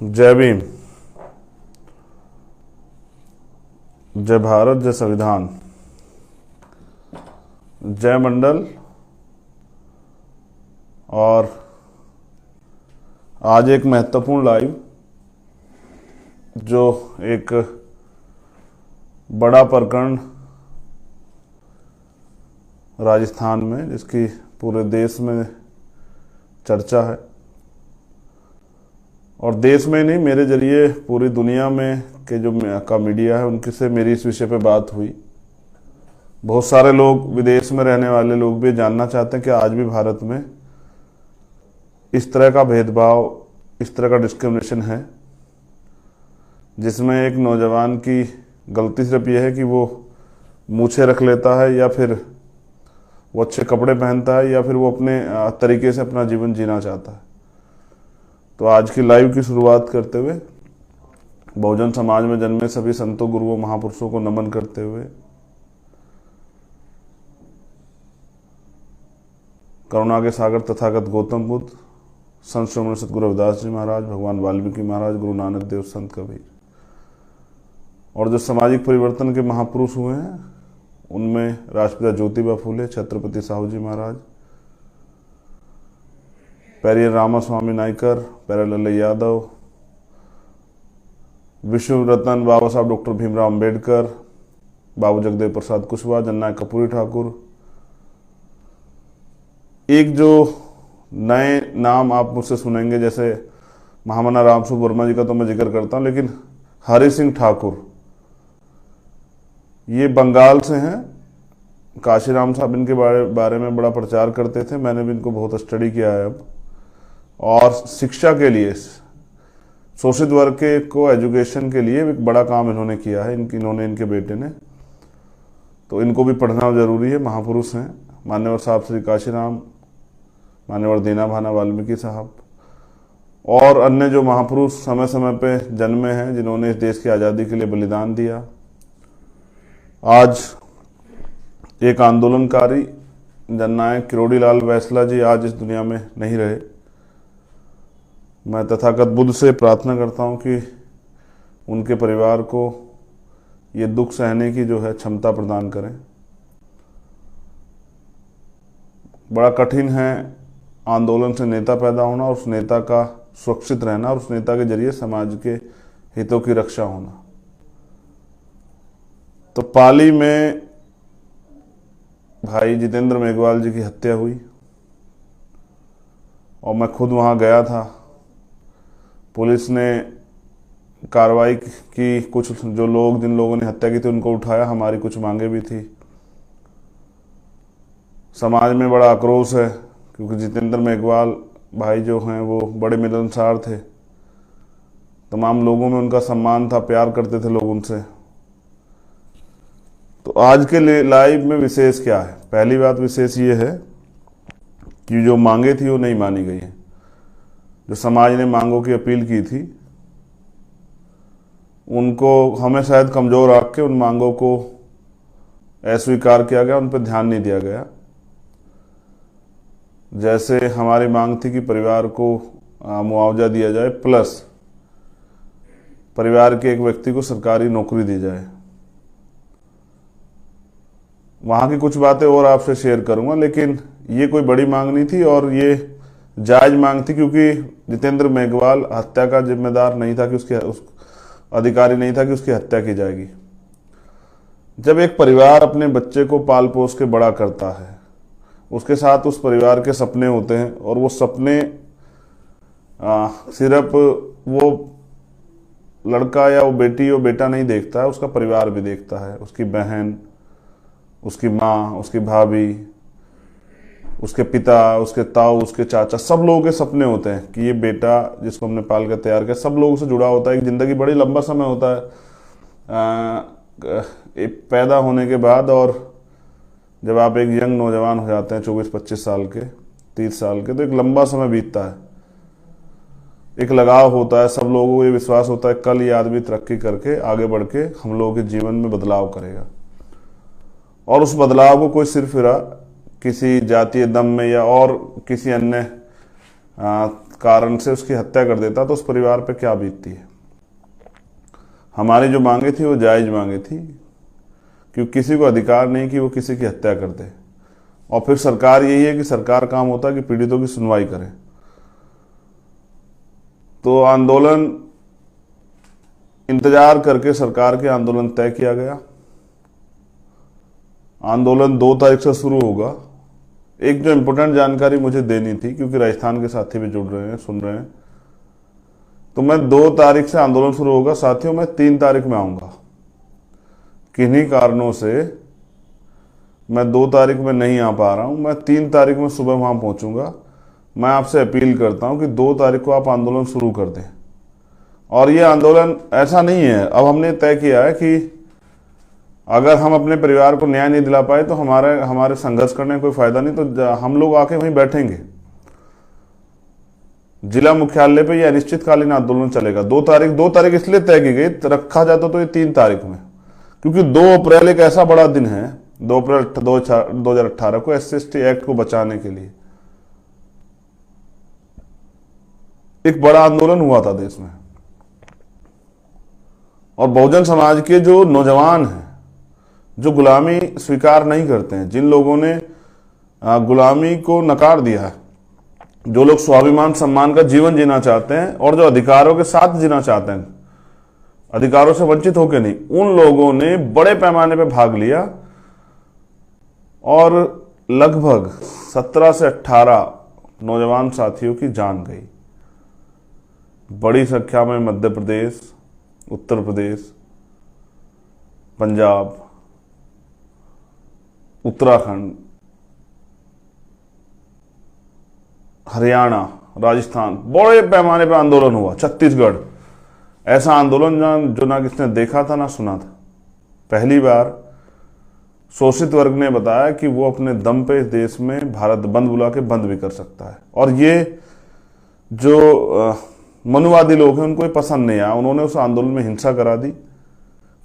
जय भीम, जय भारत, जय संविधान, जय मंडल। और आज एक महत्वपूर्ण लाइव जो एक बड़ा प्रकरण राजस्थान में जिसकी पूरे देश में चर्चा है, और देश में नहीं, मेरे जरिए पूरी दुनिया में के जो का मीडिया है उनके से मेरी इस विषय पे बात हुई। बहुत सारे लोग, विदेश में रहने वाले लोग भी जानना चाहते हैं कि आज भी भारत में इस तरह का भेदभाव, इस तरह का डिस्क्रिमिनेशन है, जिसमें एक नौजवान की गलती सिर्फ यह है कि वो मूछें रख लेता है, या फिर वो अच्छे कपड़े पहनता है, या फिर वो अपने तरीके से अपना जीवन जीना चाहता है। तो आज की लाइव की शुरुआत करते हुए बहुजन समाज में जन्मे सभी संतों, गुरुओं, महापुरुषों को नमन करते हुए करुणा के सागर तथागत गौतम बुद्ध, संत श्रोमणी सतगुरु रविदास जी महाराज, भगवान वाल्मीकि महाराज, गुरु नानक देव, संत कबीर और जो सामाजिक परिवर्तन के महापुरुष हुए हैं उनमें राष्ट्रपिता ज्योतिबा फूले, छत्रपति साहू जी महाराज, पेरियर रामास्वामी नायकर, प्यारेलाल यादव, विश्व रत्न बाबा साहब डॉक्टर भीमराव अंबेडकर, बाबू जगदेव प्रसाद कुशवाहा, जननायक कर्पूरी ठाकुर। एक जो नए नाम आप मुझसे सुनेंगे, जैसे महामना रामस्वरूप वर्मा जी का तो मैं जिक्र करता हूं, लेकिन हरि सिंह ठाकुर ये बंगाल से हैं। काशीराम साहब इनके बारे में बड़ा प्रचार करते थे, मैंने भी इनको बहुत स्टडी किया है अब। और शिक्षा के लिए, शोषित वर्ग के को एजुकेशन के लिए एक बड़ा काम इन्होंने किया है, इन्होंने, इनके बेटे ने। तो इनको भी पढ़ना जरूरी है, महापुरुष हैं। मान्यवर साहब श्री काशीराम, मान्यवर दीना भाना वाल्मीकि साहब और अन्य जो महापुरुष समय समय पे जन्मे हैं, जिन्होंने इस देश की आज़ादी के लिए बलिदान दिया। आज एक आंदोलनकारी जननायक किरोड़ी लाल वैसला जी आज इस दुनिया में नहीं रहे। मैं तथागत बुद्ध से प्रार्थना करता हूं कि उनके परिवार को ये दुख सहने की जो है क्षमता प्रदान करें। बड़ा कठिन है आंदोलन से नेता पैदा होना, और उस नेता का सुरक्षित रहना, और उस नेता के जरिए समाज के हितों की रक्षा होना। तो पाली में भाई जितेंद्र मेघवाल जी की हत्या हुई, और मैं खुद वहां गया था। पुलिस ने कार्रवाई की, कुछ जो लोग, जिन लोगों ने हत्या की थी उनको उठाया, हमारी कुछ मांगे भी थी। समाज में बड़ा आक्रोश है, क्योंकि जितेंद्र मेघवाल भाई जो हैं वो बड़े मिलनसार थे, तमाम लोगों में उनका सम्मान था, प्यार करते थे लोग उनसे। तो आज के लाइव में विशेष क्या है? पहली बात विशेष ये है कि जो मांगे थी वो नहीं मानी गई है। जो समाज ने मांगों की अपील की थी, उनको हमें शायद कमजोर आंक के उन मांगों को अस्वीकार किया गया, उन पर ध्यान नहीं दिया गया। जैसे हमारी मांग थी कि परिवार को मुआवजा दिया जाए, प्लस परिवार के एक व्यक्ति को सरकारी नौकरी दी जाए। वहां की कुछ बातें और आपसे शेयर करूंगा, लेकिन ये कोई बड़ी मांग नहीं थी और ये जायज मांग थी, क्योंकि जितेंद्र मेघवाल हत्या का जिम्मेदार नहीं था कि उस अधिकारी नहीं था कि उसकी हत्या की जाएगी। जब एक परिवार अपने बच्चे को पाल पोस के बड़ा करता है, उसके साथ उस परिवार के सपने होते हैं, और वो सपने सिर्फ वो लड़का या वो बेटी और बेटा नहीं देखता है, उसका परिवार भी देखता है। उसकी बहन, उसकी माँ, उसकी भाभी, उसके पिता, उसके ताऊ, उसके चाचा, सब लोगों के सपने होते हैं कि ये बेटा जिसको हमने पाल कर तैयार किया, सब लोगों से जुड़ा होता है। एक जिंदगी बड़ी लंबा समय होता है पैदा होने के बाद, और जब आप एक यंग नौजवान हो जाते हैं 24-25 साल के, 30 साल के, तो एक लंबा समय बीतता है, एक लगाव होता है। सब लोगों को ये विश्वास होता है कल ये आदमी तरक्की करके आगे बढ़ के हम लोगों के जीवन में बदलाव करेगा, और उस बदलाव को कोई सिर्फ किसी जातीय दम में या और किसी अन्य कारण से उसकी हत्या कर देता तो उस परिवार पे क्या बीतती है। हमारी जो मांगे थी वो जायज मांगे थी, क्योंकि किसी को अधिकार नहीं कि वो किसी की हत्या कर दे। और फिर सरकार यही है कि सरकार काम होता है कि पीड़ितों की सुनवाई करे। तो आंदोलन इंतजार करके सरकार के आंदोलन तय किया गया। आंदोलन 2 तारीख से शुरू होगा। एक जो इम्पोर्टेंट जानकारी मुझे देनी थी, क्योंकि राजस्थान के साथी भी जुड़ रहे हैं, सुन रहे हैं, तो मैं 2 तारीख से आंदोलन शुरू होगा। साथियों, मैं 3 तारीख में आऊंगा। किन्हीं कारणों से मैं 2 तारीख में नहीं आ पा रहा हूं। मैं 3 तारीख में सुबह वहां पहुंचूंगा। मैं आपसे अपील करता हूं कि 2 तारीख को आप आंदोलन शुरू कर दें। और ये आंदोलन ऐसा नहीं है, अब हमने तय किया है कि अगर हम अपने परिवार को न्याय नहीं दिला पाए तो हमारे संघर्ष करने का कोई फायदा नहीं। तो हम लोग आके वहीं बैठेंगे। जिला मुख्यालय पे यह अनिश्चितकालीन आंदोलन चलेगा। 2 तारीख इसलिए तय की गई, रखा जाता तो ये 3 तारीख में, क्योंकि 2 अप्रैल एक ऐसा बड़ा दिन है, 2 अप्रैल 2018 को SC/ST एक्ट को बचाने के लिए एक बड़ा आंदोलन हुआ था देश में। और बहुजन समाज के जो नौजवान हैं, जो गुलामी स्वीकार नहीं करते हैं, जिन लोगों ने गुलामी को नकार दिया है, जो लोग स्वाभिमान सम्मान का जीवन जीना चाहते हैं और जो अधिकारों के साथ जीना चाहते हैं, अधिकारों से वंचित होकर नहीं, उन लोगों ने बड़े पैमाने पर भाग लिया। और लगभग 17 से 18 नौजवान साथियों की जान गई। बड़ी संख्या में मध्य प्रदेश, उत्तर प्रदेश, पंजाब, उत्तराखंड, हरियाणा, राजस्थान, बड़े पैमाने पर आंदोलन हुआ। छत्तीसगढ़, ऐसा आंदोलन जो ना किसने देखा था ना सुना था। पहली बार शोषित वर्ग ने बताया कि वो अपने दम पे इस देश में भारत बंद बुला के बंद भी कर सकता है। और ये जो मनुवादी लोग हैं उनको ये पसंद नहीं आया। उन्होंने उस आंदोलन में हिंसा करा दी,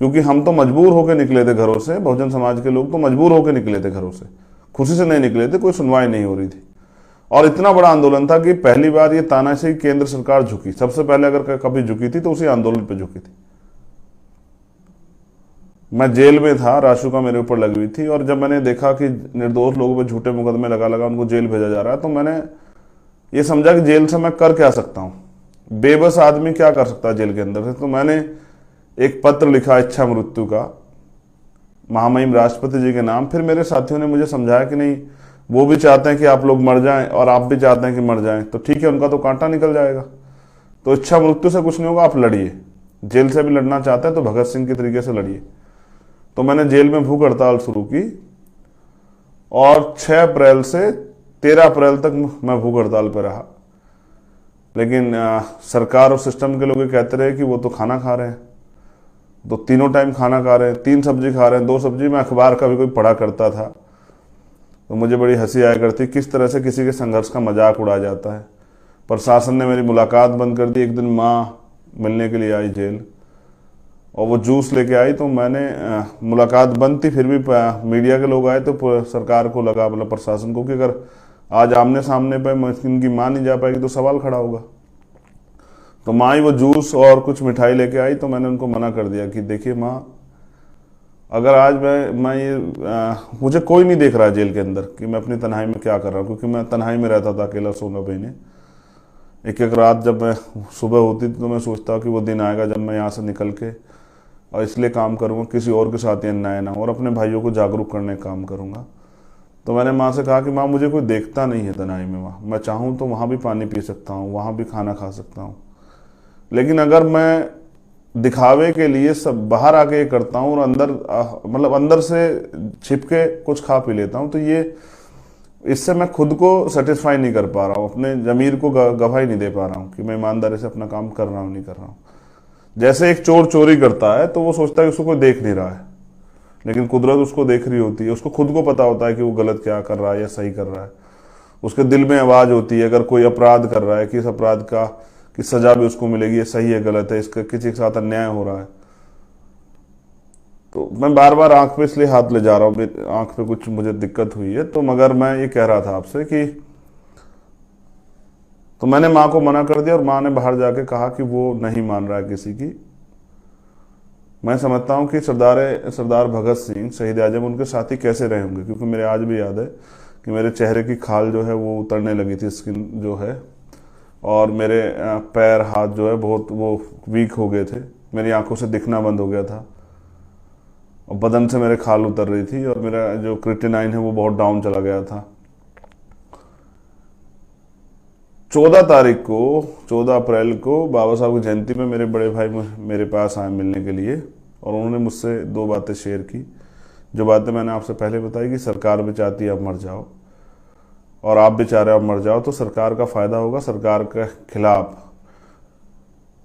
क्योंकि हम तो मजबूर होकर निकले थे घरों से। बहुजन समाज के लोग तो मजबूर होकर निकले थे घरों से, खुशी से नहीं निकले थे, कोई सुनवाई नहीं हो रही थी। और इतना बड़ा आंदोलन था कि पहली बार ये तानाशाही केंद्र सरकार झुकी। सबसे पहले अगर कभी झुकी थी तो उसी आंदोलन पे झुकी थी। मैं जेल में था, राशुका मेरे ऊपर लगी हुई थी, और जब मैंने देखा कि निर्दोष लोगों पे झूठे मुकदमे लगा उनको जेल भेजा जा रहा है, तो मैंने ये समझा कि जेल से मैं कर क्या सकता हूँ, बेबस आदमी क्या कर सकता है जेल के अंदर से। तो मैंने एक पत्र लिखा इच्छा मृत्यु का, महामहिम राष्ट्रपति जी के नाम। फिर मेरे साथियों ने मुझे समझाया कि नहीं, वो भी चाहते हैं कि आप लोग मर जाएं और आप भी चाहते हैं कि मर जाएं, तो ठीक है, उनका तो कांटा निकल जाएगा। तो इच्छा मृत्यु से कुछ नहीं होगा, आप लड़िए। जेल से भी लड़ना चाहते हैं तो भगत सिंह के तरीके से लड़िए। तो मैंने जेल में भूख हड़ताल शुरू की और 6 अप्रैल से 13 अप्रैल तक मैं भूख हड़ताल पर रहा। लेकिन सरकार और सिस्टम के लोग ये कहते रहे कि वो तो खाना खा रहे हैं, तो तीनों टाइम खाना खा रहे हैं, 3 सब्जी खा रहे हैं, 2 सब्जी। मैं अखबार का भी कोई पढ़ा करता था तो मुझे बड़ी हंसी आया करती, किस तरह से किसी के संघर्ष का मजाक उड़ाया जाता है। प्रशासन ने मेरी मुलाकात बंद कर दी। एक दिन माँ मिलने के लिए आई जेल, और वो जूस लेके आई, तो मैंने मुलाकात बंद थी, फिर भी मीडिया के लोग आए तो सरकार को लगा, मतलब प्रशासन को, कि अगर आज आमने सामने पे इनकी माँ नहीं जा पाएगी तो सवाल खड़ा होगा। तो माँ ही वो जूस और कुछ मिठाई लेके आई, तो मैंने उनको मना कर दिया कि देखिए माँ, अगर आज मैं ये मुझे कोई नहीं देख रहा है जेल के अंदर कि मैं अपनी तन्हाई में क्या कर रहा हूँ, क्योंकि मैं तन्हाई में रहता था अकेला सोना पीने। एक रात जब मैं सुबह होती थी तो मैं सोचता कि वो दिन आएगा जब मैं यहाँ से निकल के, और इसलिए काम करूँगा किसी और के साथ अन्याय ना हो, और अपने भाइयों को जागरूक करने का काम करूँगा। तो मैंने माँ से कहा कि माँ, मुझे कोई देखता नहीं है तन्हाई में, वहाँ मैं चाहूँ तो वहाँ भी पानी पी सकता हूँ, वहाँ भी खाना खा सकता हूँ, लेकिन अगर मैं दिखावे के लिए सब बाहर आके ये करता हूँ और अंदर मतलब अंदर से छिप के कुछ खा पी लेता हूँ, तो ये इससे मैं खुद को सेटिस्फाई नहीं कर पा रहा हूँ, अपने ज़मीर को गवाही नहीं दे पा रहा हूँ कि मैं ईमानदारी से अपना काम कर रहा हूँ नहीं कर रहा हूँ। जैसे एक चोर चोरी करता है तो वो सोचता है कि उसको कोई देख नहीं रहा है, लेकिन कुदरत उसको देख रही होती है। उसको खुद को पता होता है कि वो गलत क्या कर रहा है या सही कर रहा है। उसके दिल में आवाज़ होती है अगर कोई अपराध कर रहा है कि इस अपराध का कि सजा भी उसको मिलेगी, ये सही है गलत है, इसका किसी के साथ अन्याय हो रहा है। तो मैं बार बार आंख पे इसलिए हाथ ले जा रहा हूँ, आंख पे कुछ मुझे दिक्कत हुई है। तो मगर मैं ये कह रहा था आपसे कि तो मैंने माँ को मना कर दिया और माँ ने बाहर जाके कहा कि वो नहीं मान रहा है किसी की। मैं समझता हूँ कि सरदार भगत सिंह शहीद आजम उनके साथी कैसे रहे होंगे, क्योंकि मेरे आज भी याद है कि मेरे चेहरे की खाल जो है वो उतरने लगी थी, स्किन जो है, और मेरे पैर हाथ जो है बहुत वो वीक हो गए थे, मेरी आंखों से दिखना बंद हो गया था और बदन से मेरे खाल उतर रही थी और मेरा जो क्रिएटिनाइन है वो बहुत डाउन चला गया था। 14 अप्रैल को बाबा साहब की जयंती में मेरे बड़े भाई मेरे पास आए मिलने के लिए और उन्होंने मुझसे 2 बातें शेयर की। जो बातें मैंने आपसे पहले बताई कि सरकार भी चाहती है आप मर जाओ और आप भी चाह रहे हो आप मर जाओ, तो सरकार का फायदा होगा, सरकार के खिलाफ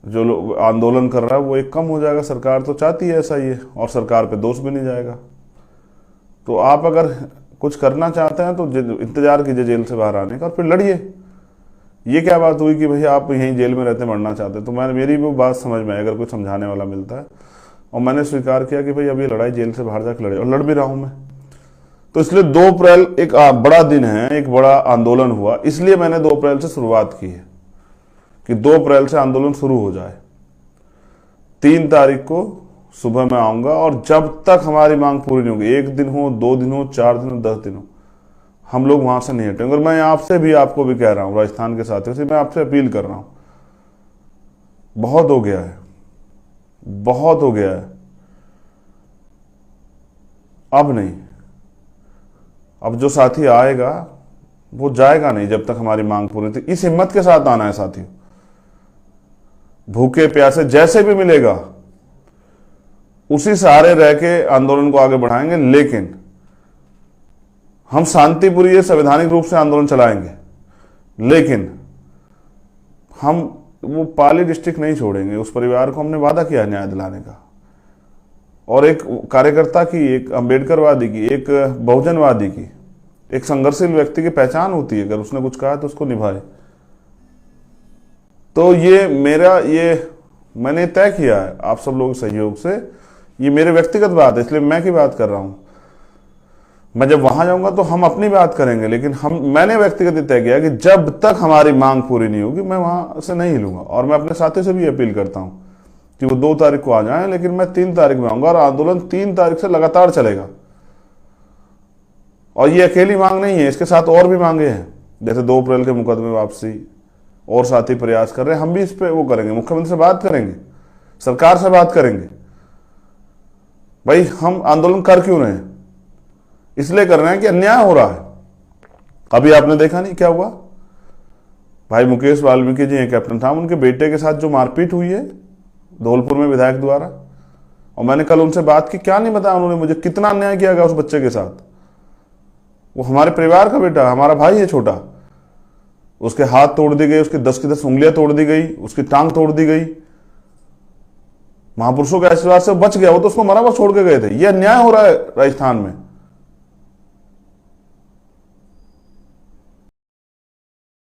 जो लोग आंदोलन कर रहा है वो एक कम हो जाएगा, सरकार तो चाहती है ऐसा ही है, और सरकार पे दोष भी नहीं जाएगा। तो आप अगर कुछ करना चाहते हैं तो इंतजार कीजिए जेल से बाहर आने का और फिर लड़िए। ये क्या बात हुई कि भाई आप यहीं जेल में रहते मरना चाहते हैं? तो मेरी वो बात समझ में आई, अगर कोई समझाने वाला मिलता है, और मैंने स्वीकार किया कि भाई अब ये लड़ाई जेल से बाहर जाकर लड़े, और लड़ भी रहा हूं मैं। तो इसलिए 2 अप्रैल एक बड़ा दिन है, एक बड़ा आंदोलन हुआ, इसलिए मैंने 2 अप्रैल से शुरुआत की है कि 2 अप्रैल से आंदोलन शुरू हो जाए। 3 तारीख को सुबह मैं आऊंगा और जब तक हमारी मांग पूरी नहीं होगी, 1 दिन हो, 2 दिन हो, 4 दिन हो, 10 दिन हो, हम लोग वहां से नहीं हटेंगे। और मैं आपसे भी, आपको भी कह रहा हूं, राजस्थान के साथियों से मैं आपसे अपील कर रहा हूं, बहुत हो गया है, बहुत हो गया है, अब नहीं। अब जो साथी आएगा वो जाएगा नहीं जब तक हमारी मांग पूरी थी। इस हिम्मत के साथ आना है साथियों, भूखे प्यासे जैसे भी मिलेगा उसी सहारे रह के आंदोलन को आगे बढ़ाएंगे, लेकिन हम शांतिपूर्ण संवैधानिक रूप से आंदोलन चलाएंगे, लेकिन हम वो पाली डिस्ट्रिक्ट नहीं छोड़ेंगे। उस परिवार को हमने वादा किया न्याय दिलाने का, और एक कार्यकर्ता की, एक अम्बेडकरवादी की, एक बहुजनवादी की, एक संघर्षशील व्यक्ति की पहचान होती है, अगर उसने कुछ कहा तो उसको निभाए। तो ये मैंने तय किया है आप सब लोगों के सहयोग से, ये मेरे व्यक्तिगत बात है, इसलिए मैं की बात कर रहा हूं। मैं जब वहां जाऊंगा तो हम अपनी बात करेंगे, लेकिन मैंने व्यक्तिगत तय किया कि जब तक हमारी मांग पूरी नहीं होगी मैं वहां से नहीं हिलूंगा। और मैं अपने साथियों से भी अपील करता हूं कि वो 2 तारीख को आ जाएं, लेकिन मैं 3 तारीख में आऊंगा और आंदोलन 3 तारीख से लगातार चलेगा। और ये अकेली मांग नहीं है, इसके साथ और भी मांगे हैं, जैसे 2 अप्रैल के मुकदमे वापसी, और साथी प्रयास कर रहे हैं, हम भी इस पे वो करेंगे, मुख्यमंत्री से बात करेंगे, सरकार से बात करेंगे। भाई हम आंदोलन कर क्यों रहे हैं? इसलिए कर रहे हैं कि अन्याय हो रहा है। अभी आपने देखा नहीं क्या हुआ, भाई मुकेश वाल्मीकि जी हैं, कैप्टन था, उनके बेटे के साथ जो मारपीट हुई है धौलपुर में विधायक द्वारा, और मैंने कल उनसे बात की, क्या नहीं बताया उन्होंने मुझे कितना अन्याय किया गया उस बच्चे के साथ। वो हमारे परिवार का बेटा, हमारा भाई है छोटा, उसके हाथ तोड़ दी गए, उसकी 10 की 10 उंगलियां तोड़ दी गई, उसकी टांग तोड़ दी गई। महापुरुषों के आशीर्वाद से बच गया, वो तो उसको मरा हुआ छोड़ के गए थे। ये अन्याय हो रहा है राजस्थान में।